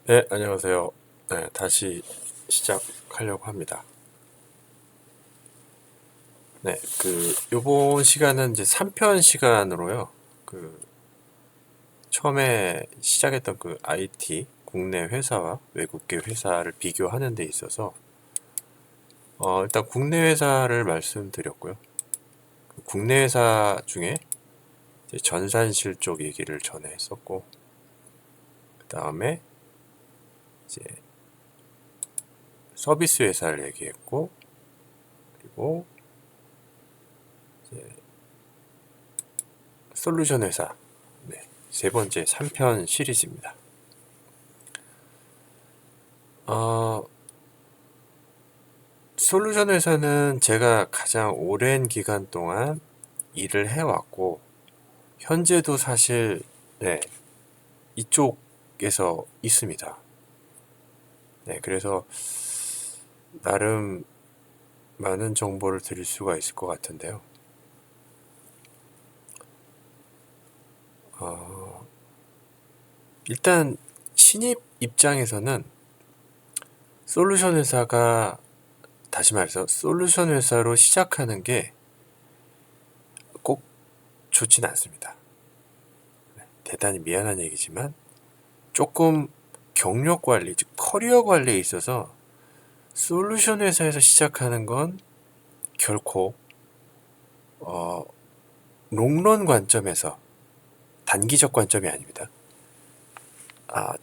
네, 안녕하세요. 네, 다시 시작하려고 합니다. 네, 요번 시간은 이제 3편 시간으로요. 처음에 시작했던 IT, 국내 회사와 외국계 회사를 비교하는 데 있어서, 일단 국내 회사를 말씀드렸고요. 국내 회사 중에 이제 전산실 쪽 얘기를 전에 했었고, 그 다음에 이제 서비스 회사를 얘기했고, 그리고 이제 솔루션 회사, 네, 세 번째 3편 시리즈입니다. 어, 솔루션 회사는 제가 가장 오랜 기간 동안 일을 해왔고, 현재도 사실, 네, 이쪽에서 있습니다. 네, 그래서 나름 많은 정보를 드릴 수가 있을 것 같은데요. 일단, 신입 입장에서는 솔루션 회사가, 다시 말해서 솔루션 회사로 시작하는 게 꼭 좋진 않습니다. 대단히 미안한 얘기지만, 조금 경력 관리, 즉 커리어 관리에 있어서 솔루션 회사에서 시작하는 건 결코 롱런 관점에서, 단기적 관점이 아닙니다.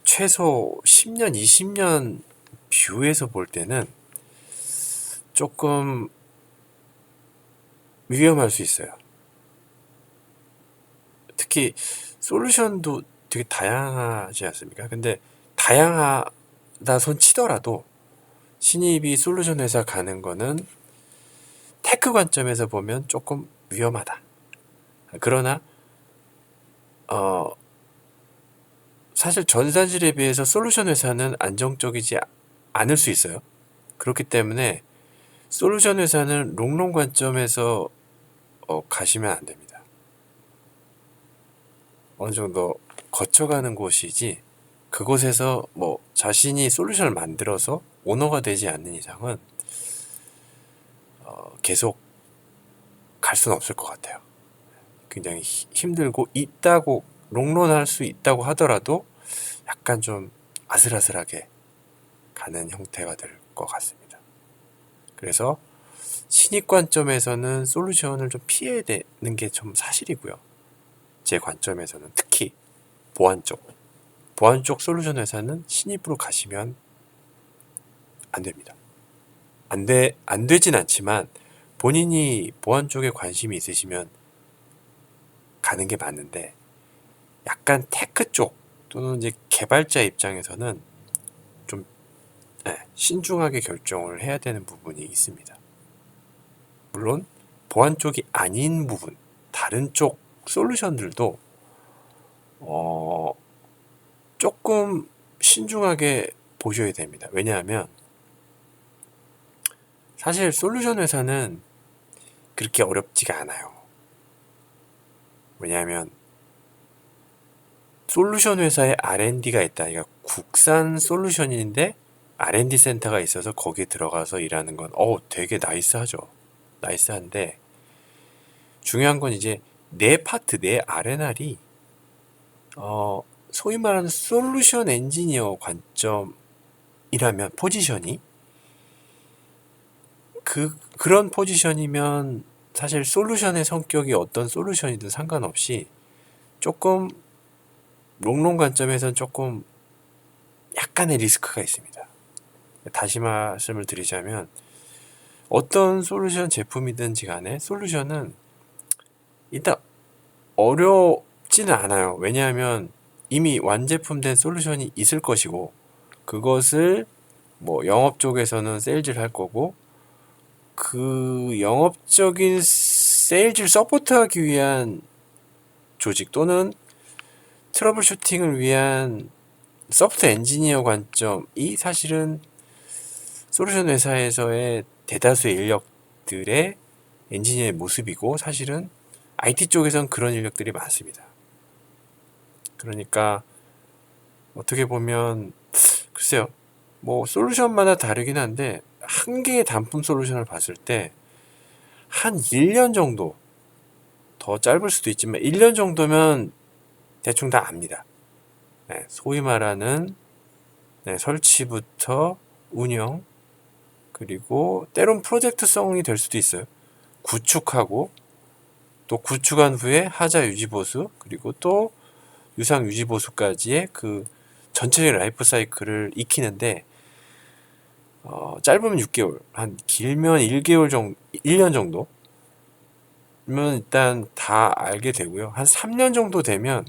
최소 10년, 20년 뷰에서 볼 때는 조금 위험할 수 있어요. 특히 솔루션도 되게 다양하지 않습니까? 근데 다양하다 손 치더라도 신입이 솔루션 회사 가는 거는 테크 관점에서 보면 조금 위험하다. 그러나 사실 전산실에 비해서 솔루션 회사는 안정적이지 않을 수 있어요. 그렇기 때문에 솔루션 회사는 롱런 관점에서 가시면 안 됩니다. 어느 정도 거쳐가는 곳이지, 그곳에서 뭐 자신이 솔루션을 만들어서 오너가 되지 않는 이상은 계속 갈 수는 없을 것 같아요. 굉장히 힘들고, 있다고 롱런할 수 있다고 하더라도 약간 좀 아슬아슬하게 가는 형태가 될 것 같습니다. 그래서 신입 관점에서는 솔루션을 좀 피해야 되는 게 좀 사실이고요. 제 관점에서는 특히 보안 쪽 솔루션 회사는 신입으로 가시면 안 됩니다. 안 되진 않지만 본인이 보안 쪽에 관심이 있으시면 가는 게 맞는데, 약간 테크 쪽 또는 이제 개발자 입장에서는 좀 신중하게 결정을 해야 되는 부분이 있습니다. 물론 보안 쪽이 아닌 부분, 다른 쪽 솔루션들도 조금 신중하게 보셔야 됩니다. 왜냐하면 사실 솔루션 회사는 그렇게 어렵지가 않아요. 왜냐하면 솔루션 회사에 R&D가 있다. 그러니까 국산 솔루션인데 R&D 센터가 있어서 거기에 들어가서 일하는 건 되게 나이스하죠. 나이스한데 중요한 건 이제 내 파트, 내 R&R이 소위 말하는 솔루션 엔지니어 관점이라면 포지션이 그런 포지션이면 사실 솔루션의 성격이 어떤 솔루션이든 상관없이 조금 롱롱 관점에서는 조금 약간의 리스크가 있습니다. 다시 말씀을 드리자면 어떤 솔루션 제품이든지 간에 솔루션은 일단 어렵지는 않아요. 왜냐하면 이미 완제품된 솔루션이 있을 것이고, 그것을 뭐 영업 쪽에서는 세일즈를 할 거고, 그 영업적인 세일즈를 서포트하기 위한 조직 또는 트러블 슈팅을 위한 소프트 엔지니어 관점이 사실은 솔루션 회사에서의 대다수의 인력들의 엔지니어의 모습이고, 사실은 IT 쪽에선 그런 인력들이 많습니다. 그러니까 어떻게 보면 글쎄요. 뭐 솔루션마다 다르긴 한데 한 개의 단품 솔루션을 봤을 때 한 1년 정도, 더 짧을 수도 있지만 1년 정도면 대충 다 압니다. 네, 소위 말하는 설치부터 운영, 그리고 때론 프로젝트성이 될 수도 있어요. 구축하고 또 구축한 후에 하자 유지 보수, 그리고 또 유상 유지 보수까지의 그 전체적인 라이프 사이클을 익히는데 짧으면 6개월, 한 길면 1개월 정도, 1년 정도면 일단 다 알게 되고요. 한 3년 정도 되면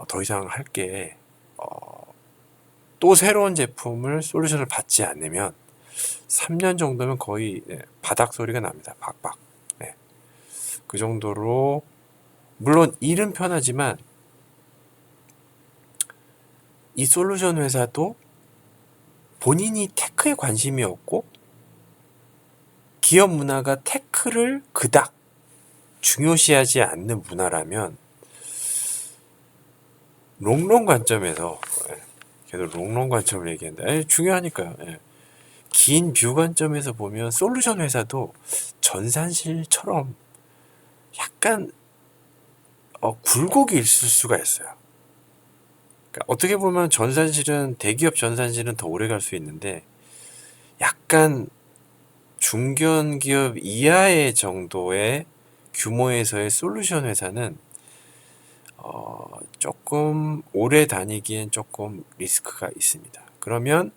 더 이상 할 게 또 새로운 제품을 솔루션을 받지 않으면 3년 정도면 거의 바닥 소리가 납니다. 박박. 네. 그 정도로 물론 일은 편하지만 이 솔루션 회사도 본인이 테크에 관심이 없고 기업 문화가 테크를 그닥 중요시하지 않는 문화라면 롱런 관점에서 계속 롱런 관점을 얘기한다. 중요하니까요. 긴 뷰 관점에서 보면 솔루션 회사도 전산실처럼 약간 굴곡이 있을 수가 있어요. 그러니까 어떻게 보면 전산실은 대기업 전산실은 더 오래 갈 수 있는데 약간 중견기업 이하의 정도의 규모에서의 솔루션 회사는 조금 오래 다니기엔 조금 리스크가 있습니다. 그러면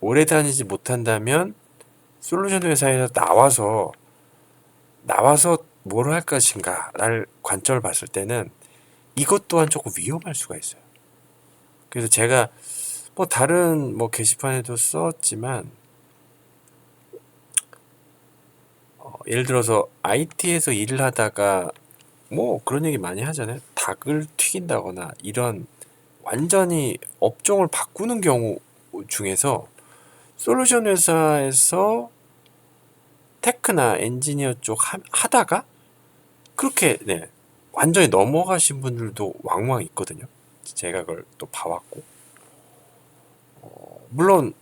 오래 다니지 못한다면 솔루션 회사에서 나와서 뭘 할 것인가를 관점을 봤을 때는 이것 또한 조금 위험할 수가 있어요. 그래서 제가 뭐 다른 게시판에도 썼지만 예를 들어서 IT에서 일을 하다가 뭐 그런 얘기 많이 하잖아요. 닭을 튀긴다거나 이런 완전히 업종을 바꾸는 경우 중에서 솔루션 회사에서 테크나 엔지니어 쪽 하다가 그렇게 완전히 넘어가신 분들도 왕왕 있거든요. 제가 그걸 또 봐왔고 물론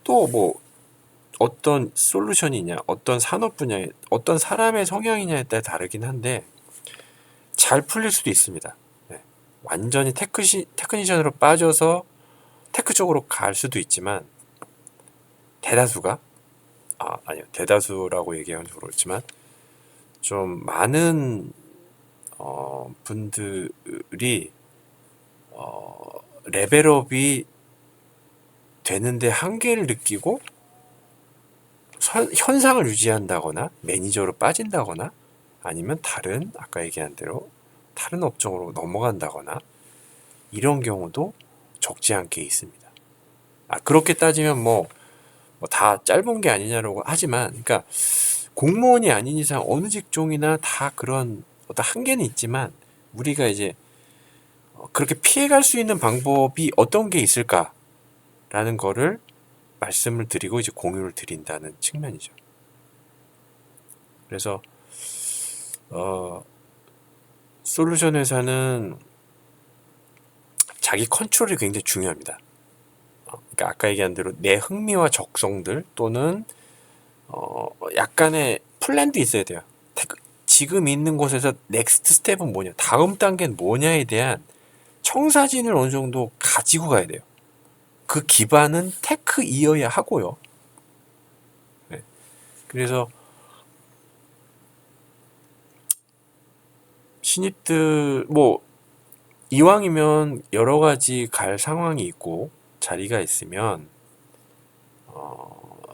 또 뭐 어떤 솔루션이냐, 어떤 산업 분야에, 어떤 사람의 성향이냐에 따라 다르긴 한데 잘 풀릴 수도 있습니다. 완전히 테크니션으로 빠져서 테크 쪽으로 갈 수도 있지만 대다수가 아니요, 대다수라고 얘기하면 좀 그렇지만 좀 많은 분들이 레벨업이 되는데 한계를 느끼고 현상을 유지한다거나 매니저로 빠진다거나 아니면 아까 얘기한 대로 다른 업종으로 넘어간다거나 이런 경우도 적지 않게 있습니다. 그렇게 따지면 다 짧은 게 아니냐라고 하지만, 그러니까 공무원이 아닌 이상 어느 직종이나 다 그런 어떤 한계는 있지만 우리가 이제 그렇게 피해갈 수 있는 방법이 어떤 게 있을까라는 거를 말씀을 드리고 이제 공유를 드린다는 측면이죠. 그래서 솔루션 회사는 자기 컨트롤이 굉장히 중요합니다. 그러니까 아까 얘기한 대로 내 흥미와 적성들 또는 약간의 플랜도 있어야 돼요. 지금 있는 곳에서 넥스트 스텝은 뭐냐, 다음 단계는 뭐냐에 대한 청사진을 어느 정도 가지고 가야 돼요. 그 기반은 테크이어야 하고요. 그래서 신입들 이왕이면 여러 가지 갈 상황이 있고 자리가 있으면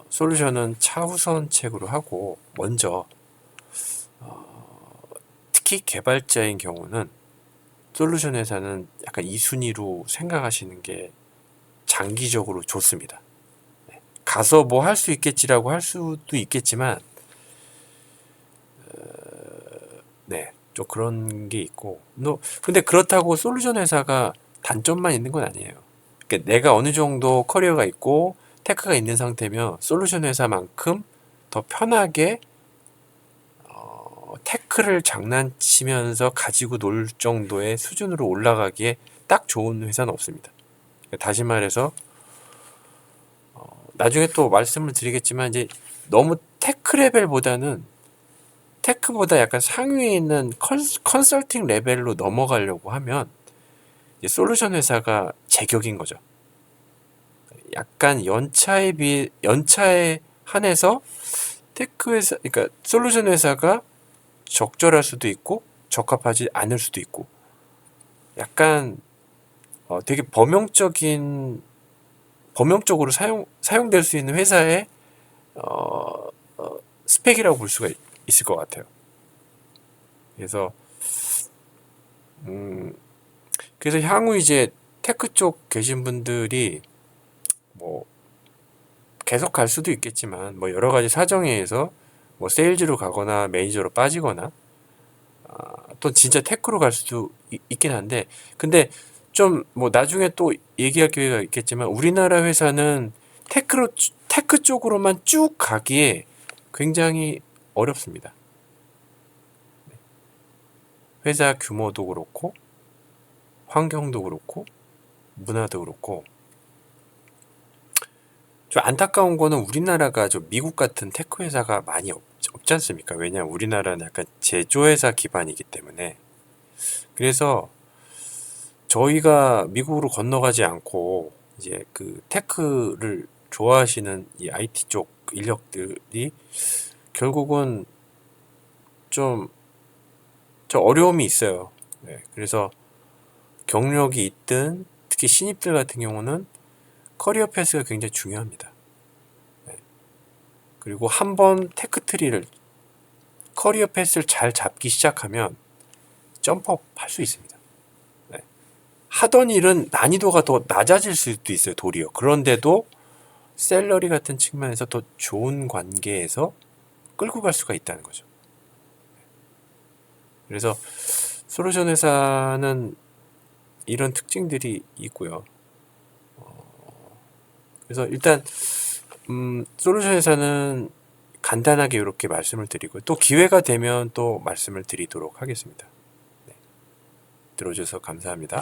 솔루션은 차우선책으로 하고 먼저 특히 개발자인 경우는 솔루션 회사는 약간 2순위로 생각하시는 게 장기적으로 좋습니다. 가서 뭐 할 수 있겠지라고 할 수도 있겠지만 좀 그런 게 있고 근데 그렇다고 솔루션 회사가 단점만 있는 건 아니에요. 그러니까 내가 어느 정도 커리어가 있고 테크가 있는 상태면 솔루션 회사만큼 더 편하게 테크를 장난치면서 가지고 놀 정도의 수준으로 올라가기에 딱 좋은 회사는 없습니다. 다시 말해서 나중에 또 말씀을 드리겠지만 이제 너무 테크 레벨보다는 테크보다 약간 상위에 있는 컨설팅 레벨로 넘어가려고 하면 이제 솔루션 회사가 제격인 거죠. 약간 연차에 한해서 테크 회사, 그러니까 솔루션 회사가 적절할 수도 있고 적합하지 않을 수도 있고 약간 되게 범용적으로 사용될 수 있는 회사의 스펙이라고 볼 수가 있을 것 같아요. 그래서 그래서 향후 이제 테크 쪽 계신 분들이 뭐 계속 갈 수도 있겠지만 뭐 여러 가지 사정에 의해서 뭐 세일즈로 가거나 매니저로 빠지거나 또 진짜 테크로 갈 수도 있긴 한데 근데 좀 뭐 나중에 또 얘기할 기회가 있겠지만 우리나라 회사는 테크 쪽으로만 쭉 가기에 굉장히 어렵습니다. 회사 규모도 그렇고 환경도 그렇고 문화도 그렇고 좀 안타까운 거는 우리나라가 좀 미국 같은 테크 회사가 많이 없지 않습니까? 왜냐하면 우리나라는 약간 제조회사 기반이기 때문에 그래서 저희가 미국으로 건너가지 않고 이제 그 테크를 좋아하시는 이 IT 쪽 인력들이 결국은 좀 어려움이 있어요. 네, 그래서 경력이 있든 특히 신입들 같은 경우는 커리어 패스가 굉장히 중요합니다. 네. 그리고 한번 테크트리를 커리어 패스를 잘 잡기 시작하면 점프업 할 수 있습니다. 네. 하던 일은 난이도가 더 낮아질 수도 있어요, 도리어. 그런데도 샐러리 같은 측면에서 더 좋은 관계에서 끌고 갈 수가 있다는 거죠. 그래서 솔루션 회사는 이런 특징들이 있고요. 그래서 일단 솔루션 회사는 간단하게 이렇게 말씀을 드리고 또 기회가 되면 또 말씀을 드리도록 하겠습니다. 네. 들어주셔서 감사합니다.